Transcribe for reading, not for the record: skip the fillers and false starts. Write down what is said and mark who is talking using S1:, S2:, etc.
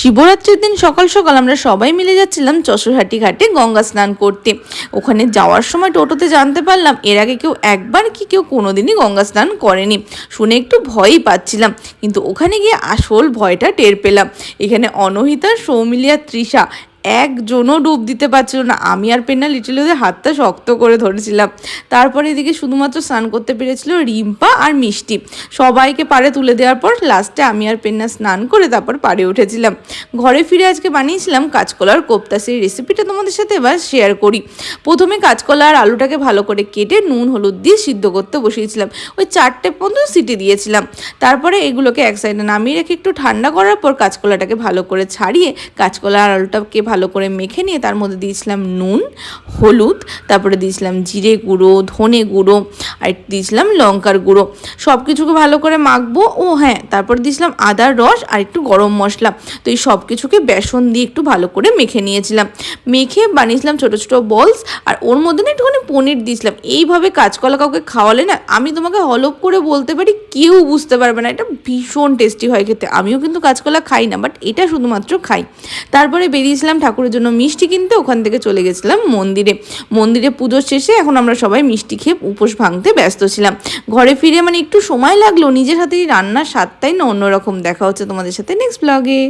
S1: শিবরাত্রির দিন সকাল সকাল আমরা সবাই মিলে যাচ্ছিলাম চশরহাটি ঘাটে গঙ্গা স্নান করতে। ওখানে যাওয়ার সময় টোটোতে জানতে পারলাম এর আগে কেউ কোনোদিনই গঙ্গা স্নান করেনি। শুনে একটু ভয়ই পাচ্ছিলাম, কিন্তু ওখানে গিয়ে আসল ভয়টা টের পেলাম। এখানে অনহিতা, সৌমিলিয়া, তৃষা একজনও ডুব দিতে পারছিল না। আমি আর পেন্না লিটলি ওদের হাতটা শক্ত করে ধরেছিলাম। তারপরে এদিকে শুধুমাত্র স্নান করতে পেরেছিল রিম্পা আর মিষ্টি। সবাইকে পাড়ে তুলে দেওয়ার পর লাস্টে আমি আর পেন্না স্নান করে তারপর পাড়ে উঠেছিলাম। ঘরে ফিরে আজকে বানিয়েছিলাম কাঁচকলার কোপ্তা। সেই রেসিপিটা তোমাদের সাথে এবার শেয়ার করি। প্রথমে কাঁচকলা আর আলুটাকে ভালো করে কেটে নুন হলুদ দিয়ে সিদ্ধ করতে বসিয়েছিলাম। ওই 4টে পর্যন্ত সিটি দিয়েছিলাম। তারপরে এগুলোকে এক সাইডে নামিয়ে রেখে একটু ঠান্ডা করার পর কাঁচকলাটাকে ভালো করে ছাড়িয়ে কাঁচকলা আর আলুটাকে ভালো করে মেখে নিয়ে তার মধ্যে দিয়েছিলাম নুন, হলুদ, তারপরে দিয়েছিলাম জিরে গুঁড়ো, ধনে গুঁড়ো, আর দিয়েছিলাম লঙ্কার গুঁড়ো। সব কিছুকে ভালো করে মাখবো। ও হ্যাঁ, তারপর দিয়েছিলাম আদার রস আর একটু গরম মশলা। তো এই সব কিছুকে বেসন দিয়ে একটু ভালো করে মেখে নিয়েছিলাম। মেখে বানিয়েছিলাম ছোটো ছোটো বলস, আর ওর মধ্যে না একটুখানি পনির দিয়েছিলাম। এইভাবে কাঁচকলা কাউকে খাওয়ালে না, আমি তোমাকে হলপ করে বলতে পারি কেউ বুঝতে পারবে না। এটা ভীষণ টেস্টি হয় খেতে। আমিও কিন্তু কাঁচকলা খাই না, বাট এটা শুধুমাত্র খাই। তারপরে বেরিয়েছিলাম ঠাকুরের জন্য মিষ্টি কিনতে। ওখান থেকে চলে গেছিলাম মন্দিরে পুজো শেষে এখন আমরা সবাই মিষ্টি খেয়ে উপোস ভাঙতে ব্যস্ত ছিলাম। ঘরে ফিরে একটু সময় লাগলো। নিজের হাতেই রান্নার স্বাদটাই না অন্যরকম। দেখা হচ্ছে তোমাদের সাথে নেক্সট ব্লগে।